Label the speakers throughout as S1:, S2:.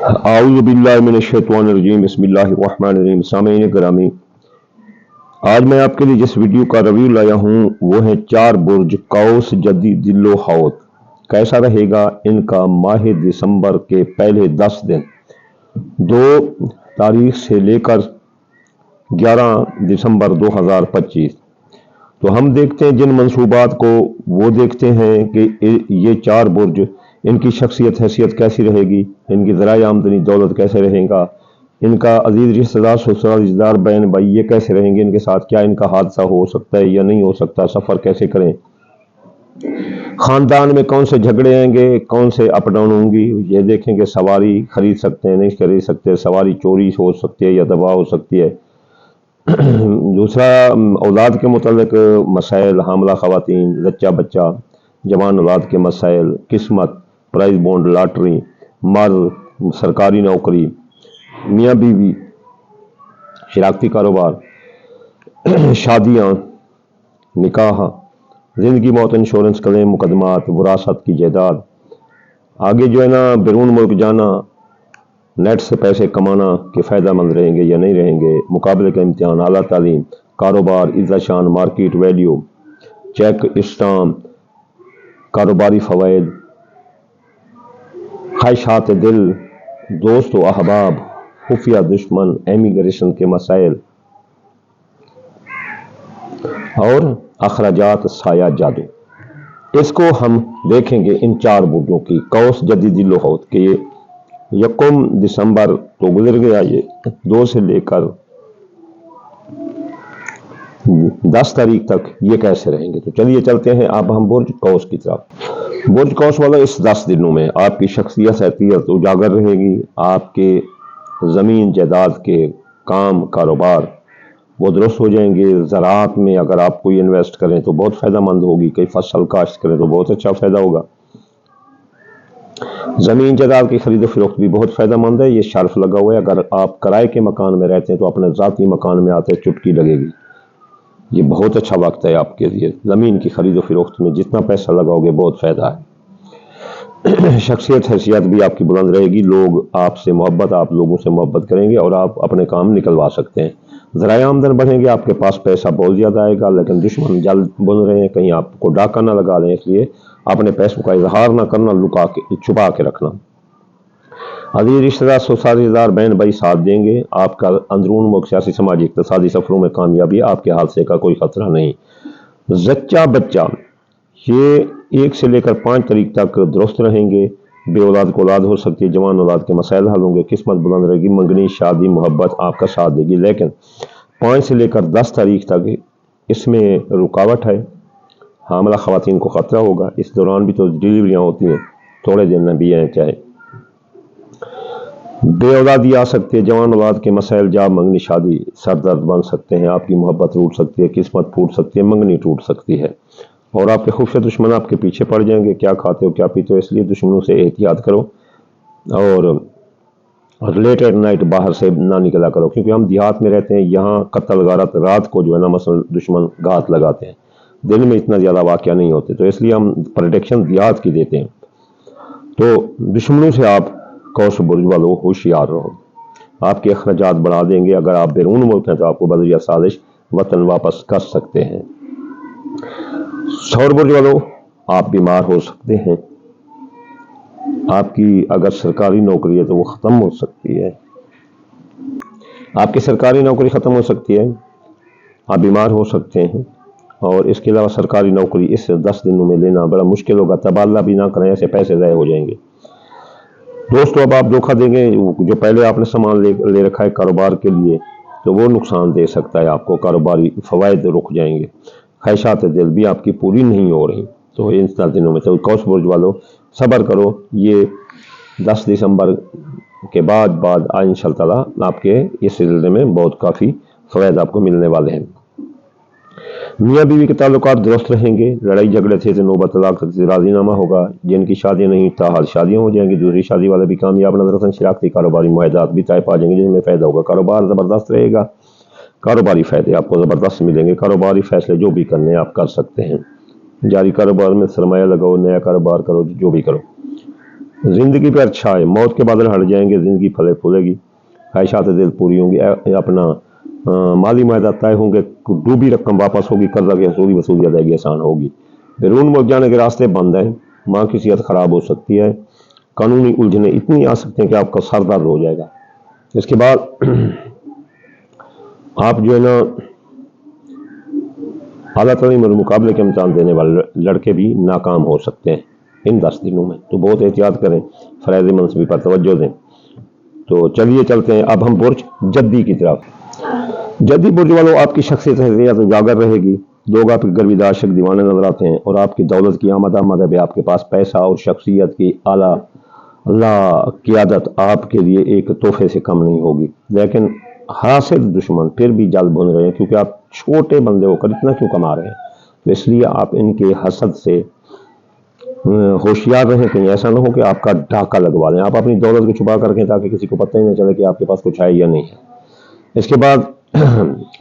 S1: आऊज़ु बिल्लाहि मिनश्शैतानिर्रजीम बिस्मिल्लाहिर्रहमानिर्रहीम। सामईन गिरामी, आज मैं आपके लिए जिस वीडियो का रिव्यू लाया हूँ वो है 4 बुर्ज कौस जदी दिल्लो हौत। कैसा रहेगा इनका माह दिसंबर के पहले 10 दिन 2 तारीख से लेकर 11 दिसंबर 2025। तो हम देखते हैं जिन मंसूबात को, वो देखते हैं कि ये 4 बुर्ज, इनकी शख्सियत हैसियत कैसी रहेगी, इनकी ज़राए आमदनी दौलत कैसे रहेगा, इनका अजीज़ रिश्तेदार ससुराल रिश्तेदार बहन भाई ये कैसे रहेंगे, इनके साथ क्या इनका हादसा हो सकता है या नहीं हो सकता, सफ़र कैसे करें, ख़ानदान में कौन से झगड़े आएंगे, कौन से अप डाउन होंगी, ये देखेंगे। सवारी खरीद सकते हैं नहीं खरीद सकते, सवारी चोरी हो सकती है या दबा हो सकती है। दूसरा, औलाद के मुतालिक मसाइल, हामला ख़वातीन, जच्चा बच्चा, जवान औलाद के मसाइल, किस्मत, प्राइज बॉन्ड, लॉटरी, मर्द, सरकारी नौकरी, मियाँ बीवी, शराकती कारोबार, शादियाँ, निकाह, ज़िंदगी मौत इंश्योरेंस क्लेम, मुकदमात, विरासत की जायदाद, आगे जो है ना बैरून मुल्क जाना, नेट से पैसे कमाना के फ़ायदा मंद रहेंगे या नहीं रहेंगे, मुकाबले का इम्तिहान, आला तालीम, कारोबार, इज़्ज़त शान, मार्केट वैल्यू, चेक स्टाम्प, कारोबारी फ़वाइद, ख्वाहिशात दिल, दोस्त व अहबाब, खुफिया दुश्मन, एमिग्रेशन के मसाइल और अखराजात साया जादू। इसको हम देखेंगे इन 4 बुर्जों की कौस जदी दिल्लो हौत के। ये 1 दिसंबर तो गुजर गया, ये 2 से लेकर 10 तारीख तक ये कैसे रहेंगे। तो चलिए चलते हैं अब हम बुर्ज कौस की तरफ। बुर्ज कौस वाला इस 10 दिनों में आपकी शख्सियत हैसियत उजागर रहेगी। आपके ज़मीन जायदाद के काम कारोबार वो दुरुस्त हो जाएंगे। ज़राअत में अगर आप कोई इन्वेस्ट करें तो बहुत फ़ायदा मंद होगी, कोई फसल काश्त करें तो बहुत अच्छा फ़ायदा होगा। ज़मीन जायदाद की खरीद फरोख्त भी बहुत फ़ायदा मंद है। ये शर्फ लगा हुआ है, अगर आप किराए के मकान में रहते हैं तो अपने ज़ाती मकान में आते चुटकी लगेगी। ये बहुत अच्छा वक्त है आपके लिए। ज़मीन की खरीद फरोख्त में जितना पैसा लगाओगे बहुत फ़ायदा है। शख्सियत हैसियत भी आपकी बुलंद रहेगी। लोग आपसे मोहब्बत, आप लोगों से मोहब्बत करेंगे और आप अपने काम निकलवा सकते हैं। ज़राए आमदन बढ़ेंगे, आपके पास पैसा बहुत ज़्यादा आएगा, लेकिन दुश्मन जल्द बुन रहे हैं कहीं आपको डाका ना लगा दें, इसलिए अपने पैसों का इजहार ना करना, लुका के छुपा के रखना। अजीज रिश्तेदार ससुराल रिश्तेदार बहन भाई साथ देंगे। आपका अंदरून मुल्क सियासी समाजी इक़्तिसादी सफ़रों में कामयाबी, आपके हादसे का कोई ख़तरा नहीं। जच्चा बच्चा, ये 1 से लेकर 5 तारीख तक दुरुस्त रहेंगे। बे औलाद को औलाद हो सकती है, जवान औलाद के मसाइल हल होंगे, किस्मत बुलंद रहेगी, मंगनी शादी मोहब्बत आपका साथ देगी। लेकिन 5 से लेकर 10 तारीख तक इसमें रुकावट है। हामला ख़वातीन को ख़तरा होगा। इस दौरान भी तो डिलीवरियाँ होती हैं, थोड़े दिन में भी आए चाहे। बे औलादी आ सकती है, जवान औलाद के मसाइल, जाब, मंगनी, शादी, सर दर्द बन सकते हैं, आपकी मोहब्बत टूट सकती है, किस्मत फूट सकती है, मंगनी टूट सकती है और आपके खुफिया दुश्मन आपके पीछे पड़ जाएंगे। क्या खाते हो क्या पीते हो, इसलिए दुश्मनों से एहतियात करो और लेट एट नाइट बाहर से ना निकला करो, क्योंकि हम देहात में रहते हैं। यहाँ कत्ल गारत रात को जो है ना मसलन दुश्मन घात लगाते हैं, दिन में इतना ज़्यादा वाक़या नहीं होते, तो इसलिए हम प्रोटेक्शन देहात की देते हैं। तो दुश्मनों से आप कौस बुर्ज वालों होशियार रहो, आपके अखराजात बढ़ा देंगे। अगर आप बैरून मुल्क हैं तो आपको बदरिया साजिश वतन वापस कर सकते हैं। सौर बुर्ज वालों, आप बीमार हो सकते हैं। आपकी अगर सरकारी नौकरी है तो वो ख़त्म हो सकती है, आपकी सरकारी नौकरी ख़त्म हो सकती है, आप बीमार हो सकते हैं। और इसके अलावा सरकारी नौकरी इस 10 दिनों में लेना बड़ा मुश्किल होगा। तबादला भी ना करें, ऐसे पैसे ज़ाय हो जाएंगे। दोस्तों, अब आप धोखा देंगे, जो पहले आपने सामान ले रखा है कारोबार के लिए, तो वो नुकसान दे सकता है आपको। कारोबारी फ़वाइद रुक जाएंगे, ख्वाहिशात दिल भी आपकी पूरी नहीं हो रही। तो इन 10 दिनों में तो कौस बुर्ज वालों सब्र करो। ये 10 दिसंबर के बाद इंशाअल्लाह ताला आपके इस सिलसिले में बहुत काफ़ी फ़वाइद आपको मिलने वाले हैं। मियाँ बीवी के ताल्लुकात दुरुस्त रहेंगे। लड़ाई झगड़े थे तो नौबत तलाक तक राजीनामा होगा। जिनकी शादियाँ नहीं ताहाल शादियाँ हो जाएंगी। दूसरी शादी वाले भी कामयाब नजर, शराकती कारोबारी मुआहदात भी तय पा जाएंगे जिनमें फ़ायदा होगा। कारोबार ज़बरदस्त रहेगा, कारोबारी फ़ायदे आपको ज़बरदस्त मिलेंगे। कारोबारी फ़ैसले जो भी करने आप कर सकते हैं। जारी कारोबार में सरमाया लगाओ, नया कारोबार करो, जो भी करो। ज़िंदगी पर अच्छा है, मौत के बादल हट जाएंगे, ज़िंदगी फले फूलेगी, ख्वाहिशात दिल पूरी होंगी, अपना माली मायदा तय होंगे, डूबी रकम वापस होगी, कर्जा की हसूली वसूली अदायगी आसान होगी। बैरून मुल्क जाने के रास्ते बंद हैं, माँ की सेहत ख़राब हो सकती है, कानूनी उलझने इतनी आ सकती हैं कि आपका सर दर्द हो जाएगा। इसके बाद आप जो है ना आला तलीम और मुकाबले के इम्तहान देने वाले लड़के भी नाकाम हो सकते हैं इन 10 दिनों में, तो बहुत एहतियात करें, फ़राइज़ मनसबी पर तवज्जो दें। तो चलिए चलते हैं अब हम बुर्ज जद्दी की तरफ। जद्दी बुर्ज वालों, आपकी शख्सियत हैसियत उजागर रहेगी, लोग आपके गर्विद आशिक दीवाने नजर आते हैं और आपकी दौलत की आमद है, आपके पास पैसा और शख्सियत की आला अल्लाह क़ियादत आपके लिए एक तोहफे से कम नहीं होगी। लेकिन हासिद दुश्मन फिर भी जल्द बुन रहे हैं, क्योंकि आप छोटे बंदे होकर इतना क्यों कमा रहे हैं, तो इसलिए आप इनके हसद से होशियार रहें, कहीं ऐसा ना हो कि आपका डाका लगवा दें। आप अपनी दौलत को छुपा कर रखें ताकि किसी को पता ही नहीं चले कि आपके पास कुछ है या नहीं है। इसके बाद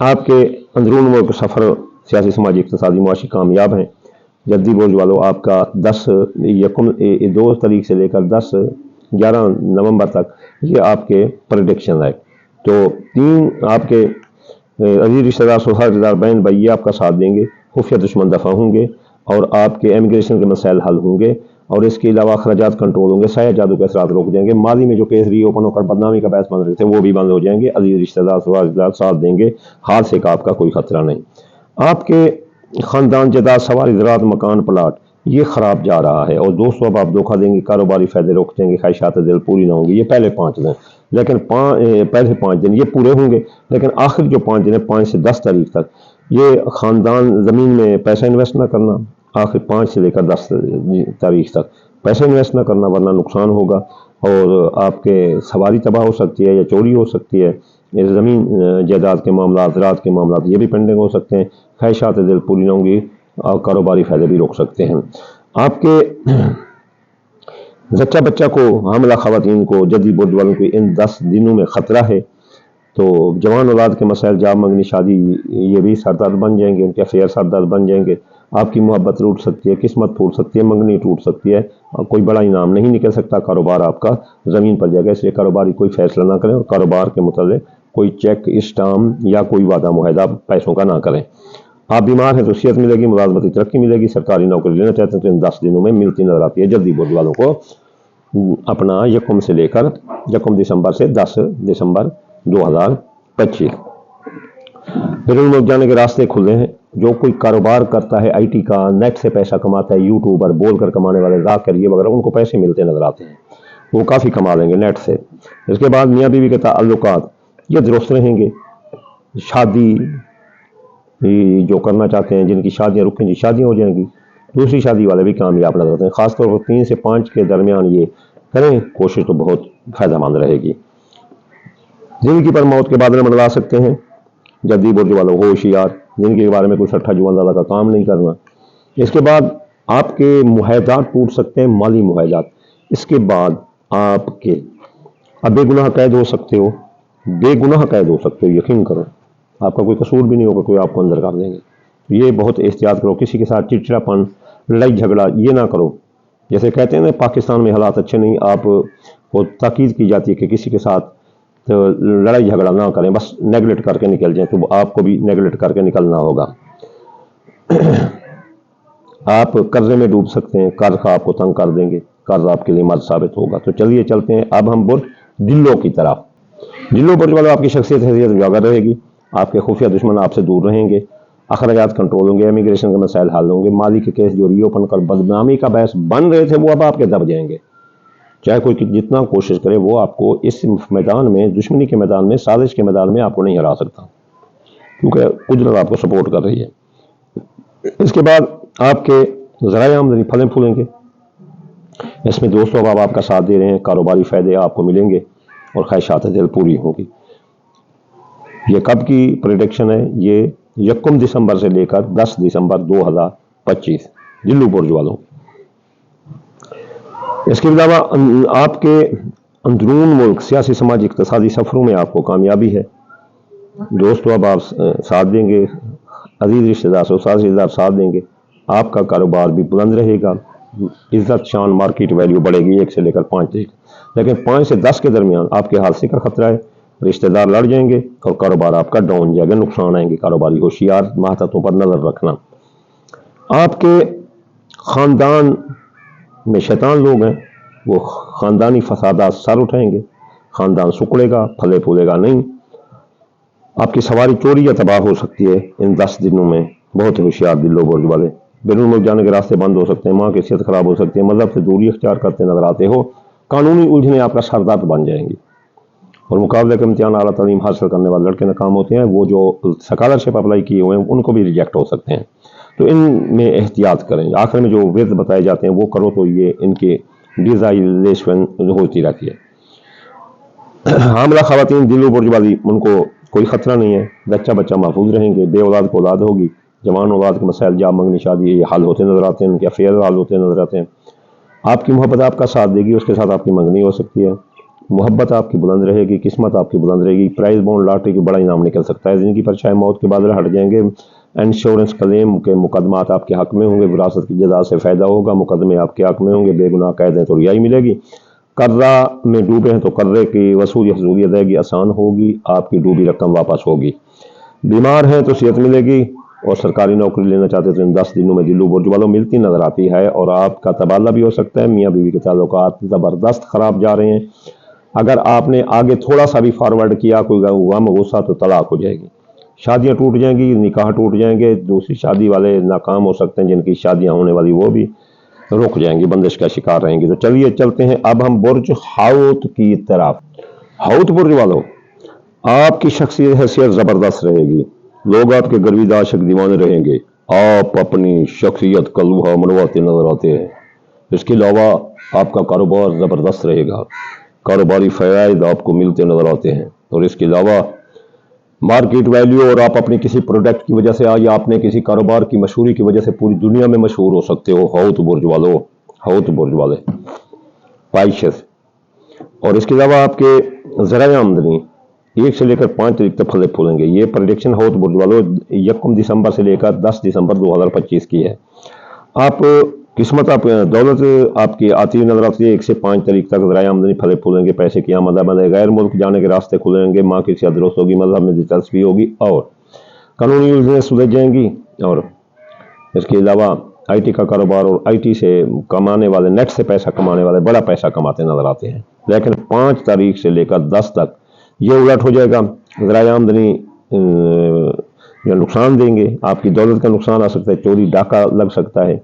S1: आपके अंदरून मुल्क सफ़र सियासी समाजी इक़्तिसादी मुआशी कामयाब हैं। जद्दी बुर्ज वालों, आपका 2 तारीख से लेकर 11 नवंबर तक ये आपके प्रेडिक्शन है। तो 3 आपके अजीज रिश्तेदार, सोहारिदार, बहन भाई ये आपका साथ देंगे, खुफिया दुश्मन दफा होंगे और आपके इमिग्रेशन के मसाइल हल होंगे और इसके अलावा अखराजात कंट्रोल होंगे, साया जादू के असरात रोक जाएंगे, माजी में जो केस रीओपन होकर बदनामी का बहस बन रहे थे वो भी बंद हो जाएंगे, अजीज रिश्तेदार सोहारिदार साथ देंगे, हादसे का आपका कोई खतरा नहीं। आपके ख़ानदान जायदाद, सवारी, ज़राअत, मकान, प्लाट ये ख़राब जा रहा है और दोस्तों अब आप धोखा देंगे, कारोबारी फ़ायदे रोक देंगे, ख्वाहिशात दिल पूरी ना होंगी। ये पहले 5 दिन, लेकिन पहले 5 दिन ये पूरे होंगे, लेकिन आखिर जो 5 दिन है 5 से 10 तारीख तक ये ख़ानदान ज़मीन में पैसा इन्वेस्ट ना करना, आखिर 5 से लेकर 10 तारीख तक पैसा इन्वेस्ट ना करना, वरना नुकसान होगा और आपके सवारी तबाह हो सकती है या चोरी हो सकती है। ज़मीन जायदाद के मामला, ज़राअत के मामला ये भी पेंडिंग हो सकते हैं, ख्वाहिशात दिल पूरी ना होंगी और कारोबारी फ़ायदे भी रोक सकते हैं। आपके जच्चा बच्चा को, हामिला ख़वातीन को, जद्दी बुर्ज वालों को इन 10 दिनों में ख़तरा है। तो जवान औलाद के मसाइल, जाब मंगनी, शादी ये भी सरदर्द बन जाएंगे, उनके अफेयर सरदर्द बन जाएंगे, आपकी मोहब्बत टूट सकती है, किस्मत फूट सकती है, मंगनी टूट सकती है, कोई बड़ा इनाम नहीं निकल सकता, कारोबार आपका ज़मीन पर जाएगा। इसलिए कारोबारी कोई फैसला ना करें और कारोबार के मुताबिक कोई चेक, स्टाम्प या कोई वादा मुआहदा पैसों का ना करें। आप बीमार हैं तो सेहत मिलेगी, मुलाजमती तरक्की मिलेगी, सरकारी नौकरी लेना चाहते हैं तो इन 10 दिनों में मिलती नजर आती है जद्दी बुर्ज वालों को। अपना 1 से लेकर 1 दिसंबर से 10 दिसंबर 2025 बैरून मुल्क जाने के रास्ते खुले हैं। जो कोई कारोबार करता है IT का, नेट से पैसा कमाता है, यूट्यूबर, बोल कर कमाने वाले, ज़ाकिर ये वगैरह, उनको पैसे मिलते नजर आते हैं, वो काफ़ी कमा लेंगे नेट से। इसके बाद मियाँ बीवी के ताल्लुकात ये दुरुस्त रहेंगे। शादी जो करना चाहते हैं, जिनकी शादियाँ रुकी थी, शादियाँ हो जाएंगी, दूसरी शादी वाले भी कामयाब नजर आते हैं। ख़ासतौर पर 3 से 5 के दरमियान ये करें कोशिश तो बहुत फ़ायदेमंद रहेगी। ज़िंदगी पर मौत के बादल मंडरा सकते हैं। जद्दी बुर्ज वालों होशियार, ज़िंदगी के बारे में कुछ अट्ठा जुआन ज़्यादा का काम नहीं करना। इसके बाद आपके मुआहदात टूट सकते हैं, माली मुआहदात। इसके बाद आपके अब बेगुनाह कैद हो सकते हो, बेगुनाह कैद हो सकते हो, यकीन करो, आपका कोई कसूर भी नहीं होगा, कोई आपको अंदर कर देंगे। ये बहुत एहतियात करो, किसी के साथ चिड़चिड़ापन, लड़ाई झगड़ा ये ना करो। जैसे कहते हैं ना पाकिस्तान में हालात अच्छे नहीं, आप को ताकीद की जाती है कि किसी के साथ तो लड़ाई झगड़ा ना करें, बस नेगलेक्ट करके निकल जाएं, तो आपको भी नेगलेक्ट करके निकलना होगा। आप कर्जे में डूब सकते हैं, कर्ज आपको तंग कर देंगे, कर्ज आपके लिए मर्द साबित होगा। तो चलिए चलते हैं अब हम बुर्ज जिल्लो की तरफ। जिल्लो बुर्ज वालों, आपकी शख्सियत हैसियत उजागर रहेगी, आपके खुफिया दुश्मन आपसे दूर रहेंगे, अखराजात कंट्रोल होंगे, इमिग्रेशन के मसाइल हल होंगे, माली के केस जो रीओपन कर बदनामी का बहस बन रहे थे वो अब आपके दब जाएंगे। चाहे कोई जितना कोशिश करे वो आपको इस मैदान में, दुश्मनी के मैदान में, साजिश के मैदान में आपको नहीं हरा सकता, क्योंकि कुदरत आपको सपोर्ट कर रही है। इसके बाद आपके ज़राए आमदनी फलें फूलेंगे, इसमें दोस्तों अब आपका साथ दे रहे हैं, कारोबारी फ़ायदे आपको मिलेंगे और ख्वाहिशात दिल पूरी होंगी। ये कब की प्रेडिक्शन है? ये 1 दिसंबर से लेकर 10 दिसंबर 2025 जिल्लो बुर्ज वालों। इसके अलावा आपके अंदरून मुल्क सियासी समाजी इक़्तिसादी सफ़रों में आपको कामयाबी है। दोस्तों अब आप साथ देंगे, अजीज रिश्तेदार साथ देंगे, आपका कारोबार भी बुलंद रहेगा, عزت شان مارکیٹ ویلیو بڑھے گی 1 سے لیکر 5 تک، لیکن 5 سے 10 کے درمیان آپ کے حادثے کا خطرہ ہے، رشتہ دار لڑ جائیں گے اور کاروبار آپ کا ڈاؤن جائے گا، نقصان آئیں گے کاروباری، ہوشیار ماہتتوں پر نظر رکھنا۔ آپ کے خاندان میں شیطان لوگ ہیں، وہ خاندانی فسادات سر اٹھائیں گے، خاندان سکڑے گا، پھلے پھولے گا نہیں۔ آپ کی سواری چوری یا تباہ ہو سکتی ہے ان 10 دنوں میں، بہت ہوشیار دل و برج والے۔ بیرون ملک جانے کے راستے بند ہو سکتے ہیں، ماں کی صحت خراب ہو سکتی ہے، مذہب سے دوری اختیار کرتے نظر آتے ہو، قانونی الجھنیں آپ کا سردرد بن جائیں گی، اور مقابلے کے امتحان اعلیٰ تعلیم حاصل کرنے والے لڑکے ناکام ہوتے ہیں، وہ جو اسکالرشپ اپلائی کیے ہوئے ہیں ان کو بھی ریجیکٹ ہو سکتے ہیں، تو ان میں احتیاط کریں۔ آخر میں جو ورد بتائے جاتے ہیں وہ کرو تو یہ ان کے ڈیزائلیشن ہوتی رہتی ہے۔ حاملہ خواتین دل و برج والی، ان کو کوئی خطرہ نہیں ہے، بچہ بچہ محفوظ رہیں گے، بے اولاد کو اولاد ہوگی، جوان اولاد کے مسائل، جاب منگنی، شادی، یہ حل ہوتے نظر آتے ہیں، ان کے افیئر حل ہوتے نظر آتے ہیں۔ آپ کی محبت آپ کا ساتھ دے گی، اس کے ساتھ آپ کی منگنی ہو سکتی ہے، محبت آپ کی بلند رہے گی، قسمت آپ کی بلند رہے گی، پرائز بونڈ لاٹری کی بڑا انعام نکل سکتا ہے زندگی پر، چاہے موت کے بادل ہٹ جائیں گے، انشورنس کلیم کے مقدمات آپ کے حق میں ہوں گے، وراثت کی جزا سے فائدہ ہوگا، مقدمے آپ کے حق میں ہوں گے، بے گناہ قید ہیں تو رہائی ملے گی، قرضہ میں ڈوبے ہیں تو قرضے کی وصولی حضوری ادائیگی آسان ہوگی، آپ کی ڈوبی رقم واپس ہوگی، بیمار ہیں تو صحت ملے گی، اور سرکاری نوکری لینا چاہتے تو ان 10 دنوں میں دل و برج والوں ملتی نظر آتی ہے، اور آپ کا تبادلہ بھی ہو سکتا ہے، میاں بیوی کے تعلقات زبردست خراب جا رہے ہیں، اگر آپ نے آگے تھوڑا سا بھی فارورڈ کیا کوئی غم غصہ تو طلاق ہو جائے گی، شادیاں ٹوٹ جائیں گی، نکاح ٹوٹ جائیں گے، دوسری شادی والے ناکام ہو سکتے ہیں، جن کی شادیاں ہونے والی وہ بھی رک جائیں گی، بندش کا شکار رہیں گی۔ تو چلیے چلتے ہیں اب ہم برج حوت کی طرف۔ حوت برج والوں، آپ کی شخصیت حیثیت زبردست رہے گی، لوگ آپ کے گرویدہ عاشق دیوانے رہیں گے، آپ اپنی شخصیت کا لوہا منواتے نظر آتے ہیں۔ اس کے علاوہ آپ کا کاروبار زبردست رہے گا، کاروباری فوائد آپ کو ملتے نظر آتے ہیں، اور اس کے علاوہ مارکیٹ ویلیو، اور آپ اپنی کسی پروڈکٹ کی وجہ سے یا اپنے کسی کاروبار کی مشہوری کی وجہ سے پوری دنیا میں مشہور ہو سکتے ہو۔ حوت برج والو، حوت برج والے پائشس، اور اس کے علاوہ آپ کے ذرائع آمدنی 1 سے لیکر 5 تاریخ تک پھلے پھولیں گے۔ یہ پریڈکشن حوت برج والو 1 دسمبر سے لے کر 10 دسمبر 2025 کی ہے۔ آپ قسمت، آپ دولت آپ کی آتی ہوئی نظر آتی ہے، 1 سے 5 تاریخ تک ذرائع آمدنی پھلے پھولیں گے، پیسے کی آمد ہے، غیر ملک جانے کے راستے کھلیں گے، ماں کی صحت درست ہوگی، مذہب میں دلچسپی ہوگی، اور قانونی الجھنیں سلجھ جائیں گی، اور اس کے علاوہ آئی ٹی کا کاروبار، اور آئی ٹی سے کمانے والے، نیٹ سے پیسہ کمانے والے بڑا پیسہ کماتے نظر آتے ہیں، لیکن 5 تاریخ سے لے کر 10 تک یہ الٹ ہو جائے گا، ذرائع آمدنی یا نقصان دیں گے، آپ کی دولت کا نقصان آ سکتا ہے، چوری ڈاکہ لگ سکتا ہے،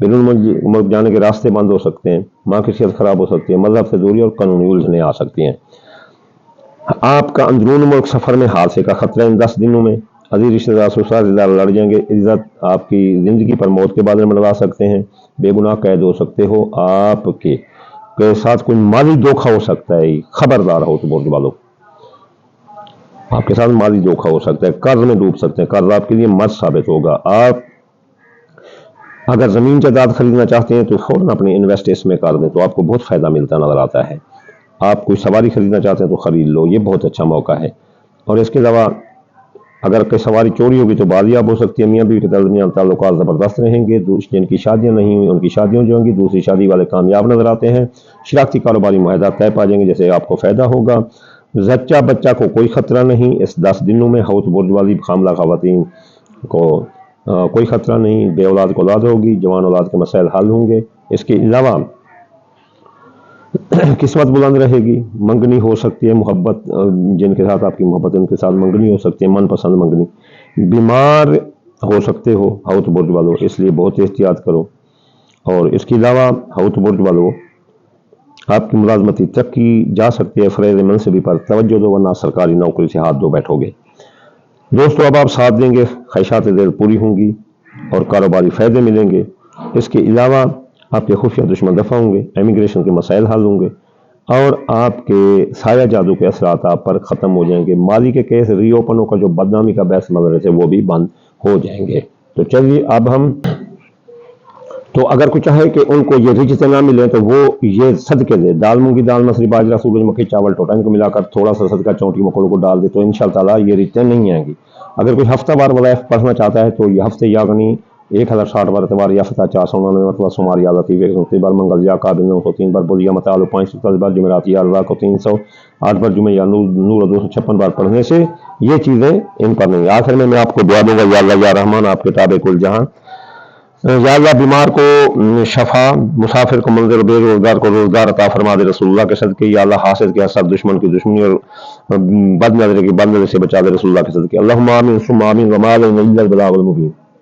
S1: بیرون ملک جانے کے راستے بند ہو سکتے ہیں، ماں کی صحت خراب ہو سکتی ہے، مذہب سے دوری اور قانونی الجھنیں آ سکتی ہیں۔ آپ کا اندرون ملک سفر میں حادثے کا خطرہ ہے ان 10 دنوں میں، عزیز رشتہ دار سسرال رشتہ دار لڑ جائیں گے، عزت آپ کی زندگی پر موت کے بادل منڈلا سکتے ہیں، بے گناہ قید ہو سکتے ہو، آپ کے ساتھ کوئی مالی دھوکہ ہو سکتا ہے، خبردار ہو تو برج والو، آپ کے ساتھ مالی دھوکہ ہو سکتا ہے، قرض میں ڈوب سکتے ہیں، قرض آپ کے لیے مرض ثابت ہوگا۔ آپ اگر زمین جائیداد خریدنا چاہتے ہیں تو فوراً اپنے انویسٹ اس میں کر دیں، تو آپ کو بہت فائدہ ملتا نظر آتا ہے۔ آپ کوئی سواری خریدنا چاہتے ہیں تو خرید لو، یہ بہت اچھا موقع ہے۔ اور اس کے علاوہ اگر کوئی سواری چوری ہوگی تو بازیاب ہو سکتی ہے، میاں بیوی کے درمیان تعلقات زبردست رہیں گے، جن کی شادیاں نہیں ہوئی ان کی شادیاں ہو جائیں گی، دوسری شادی والے کامیاب نظر آتے ہیں، شراکتی کاروباری معاہدات طے پا جائیں گے، جیسے آپ کو فائدہ ہوگا، زچہ بچہ کو کوئی خطرہ نہیں اس 10 دنوں میں، حوت برج والی حاملہ خواتین کو کوئی خطرہ نہیں، بے اولاد کو اولاد ہوگی، جوان اولاد کے مسائل حل ہوں گے۔ اس کے علاوہ قسمت بلند رہے گی، منگنی ہو سکتی ہے، محبت جن کے ساتھ آپ کی محبت ان کے ساتھ منگنی ہو سکتی ہے، من پسند منگنی، بیمار ہو سکتے ہو حوت برج والو، اس لیے بہت احتیاط کرو۔ اور اس کے علاوہ حوت برج والو، آپ کی ملازمتی ترقی جا سکتی ہے، فریض منصبی پر توجہ دو ورنہ سرکاری نوکری سے ہاتھ دھو بیٹھو گے۔ دوستو اب آپ ساتھ دیں گے، خواہشات دل پوری ہوں گی اور کاروباری فائدے ملیں گے۔ اس کے علاوہ آپ کے خفیہ دشمن دفع ہوں گے، امیگریشن کے مسائل حل ہوں گے، اور آپ کے سایہ جادو کے اثرات آپ پر ختم ہو جائیں گے، مالی کے کیس ری اوپنوں کا جو بدنامی کا بحث مل رہے تھے وہ بھی بند ہو جائیں گے۔ تو چلیے اب ہم تو اگر کوئی چاہے کہ ان کو یہ رزق نہ ملے تو وہ یہ صدقے دے، دال مونگی دال مسری باجرہ سورج مکھی چاول ٹوٹا ان کو ملا کر تھوڑا سا صدقہ چونٹی مکڑوں کو ڈال دے تو انشاءاللہ تعالیٰ یہ رزقیں نہیں آئیں گی۔ اگر کوئی ہفتہ وار وظائف پڑھنا چاہتا ہے تو یہ ہفتے یاغنی 1060 बार एतवार या फतह 499 मरतबा सोमार या लतीफ़ 129 बार मंगल या काबिल 903 बार बुध या मताल 547 बार जुमेरात या अल्लाह को 308 बार जुमे या नूर 256 बार पढ़ने से ये चीज़ें इन पर नहीं। आखिर में मैं आपको दुआ दूंगा, या अल्लाह या रहमान आपके ताबे कुल जहां, या अल्लाह बीमार को शफा, मुसाफिर को मंजिल, बेरोजगार को रोजगार अता फरमा दे रसूलुल्लाह के सदके। या अल्लाह हासिद के हसद, दुश्मन की दुश्मनी और बद नजर की बद नजर से बचा दे रसूलुल्लाह के सदके। अल्लाहुम्मा आमीन सुम्मा आमीन व मा अलैना इल्लल बलागुल मुबीन।